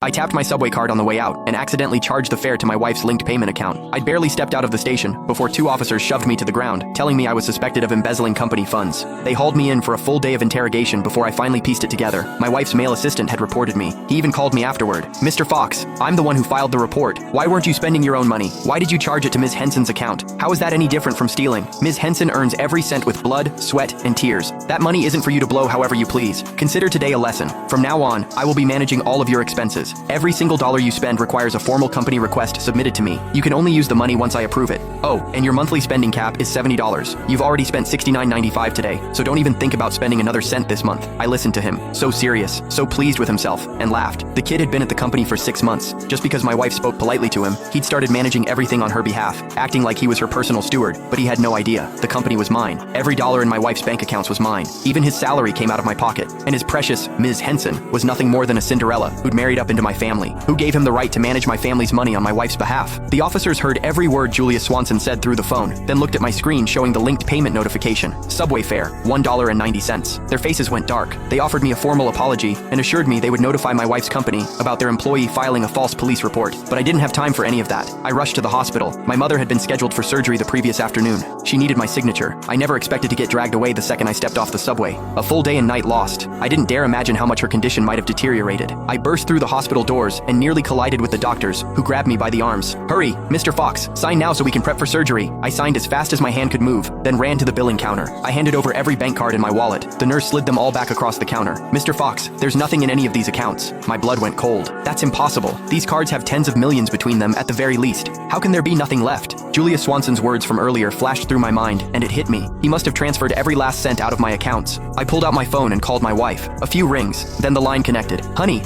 I tapped my subway card on the way out and accidentally charged the fare to my wife's linked payment account. I'd barely stepped out of the station before two officers shoved me to the ground, telling me I was suspected of embezzling company funds. They hauled me in for a full day of interrogation before I finally pieced it together. My wife's male assistant had reported me. He even called me afterward. "Mr. Fox, I'm the one who filed the report. Why weren't you spending your own money? Why did you charge it to Ms. Henson's account? How is that any different from stealing? Ms. Henson earns every cent with blood, sweat, and tears. That money isn't for you to blow however you please. Consider today a lesson. From now on, I will be managing all of your expenses. Every single dollar you spend requires a formal company request submitted to me. You can only use the money once I approve it. Oh, and your monthly spending cap is $70. You've already spent $69.95 today, so don't even think about spending another cent this month." I listened to him, so serious, so pleased with himself, and laughed. The kid had been at the company for 6 months. Just because my wife spoke politely to him, he'd started managing everything on her behalf, acting like he was her personal steward, but he had no idea. The company was mine. Every dollar in my wife's bank accounts was mine. Even his salary came out of my pocket, and his precious Ms. Henson was nothing more than a Cinderella who'd married up into my family. Who gave him the right to manage my family's money on my wife's behalf? The officers heard every word Julia Swanson said through the phone, then looked at my screen showing the linked payment notification. Subway fare, $1.90. Their faces went dark. They offered me a formal apology and assured me they would notify my wife's company about their employee filing a false police report. But I didn't have time for any of that. I rushed to the hospital. My mother had been scheduled for surgery the previous afternoon. She needed my signature. I never expected to get dragged away the second I stepped off the subway. A full day and night lost. I didn't dare imagine how much her condition might have deteriorated. I burst through the hospital doors and nearly collided with the doctors, who grabbed me by the arms. "Hurry, Mr. Fox, sign now so we can prep for surgery." I signed as fast as my hand could move, then ran to the billing counter. I handed over every bank card in my wallet. The nurse slid them all back across the counter. "Mr. Fox, there's nothing in any of these accounts." My blood went cold. "That's impossible. These cards have tens of millions between them at the very least. How can there be nothing left?" Julia Swanson's words from earlier flashed through my mind, and it hit me. He must have transferred every last cent out of my accounts. I pulled out my phone and called my wife. A few rings, then the line connected. "Honey,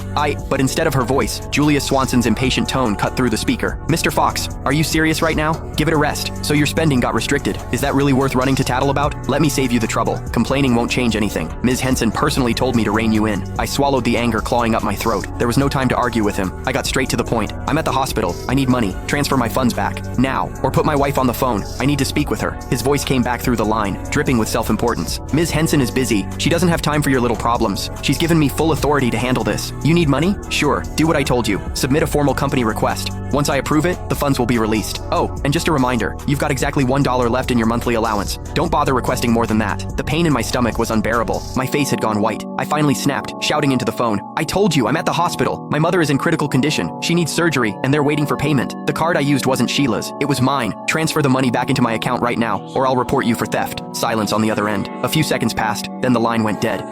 But instead of her voice, Julia Swanson's impatient tone cut through the speaker. "Mr. Fox, are you serious right now? Give it a rest. So your spending got restricted. Is that really worth running to tattle about? Let me save you the trouble. Complaining won't change anything. Ms. Henson personally told me to rein you in." I swallowed the anger clawing up my throat. There was no time to argue with him. I got straight to the point. "I'm at the hospital. I need money. Transfer my funds back. Now. Or put my wife on the phone. I need to speak with her." His voice came back through the line, dripping with self-importance. "Ms. Henson is busy. She doesn't have time for your little problems. She's given me full authority to handle this. You need money? Sure. Do what I told you. Submit a formal company request. Once I approve it, the funds will be released. Oh, and just a reminder, you've got exactly $1 left in your monthly allowance. Don't bother requesting more than that." The pain in my stomach was unbearable. My face had gone white. I finally snapped, shouting into the phone, "I told you, I'm at the hospital. My mother is in critical condition. She needs surgery, and they're waiting for payment. The card I used wasn't Sheila's. It was mine. Transfer the money back into my account right now, or I'll report you for theft." Silence on the other end. A few seconds passed, then the line went dead.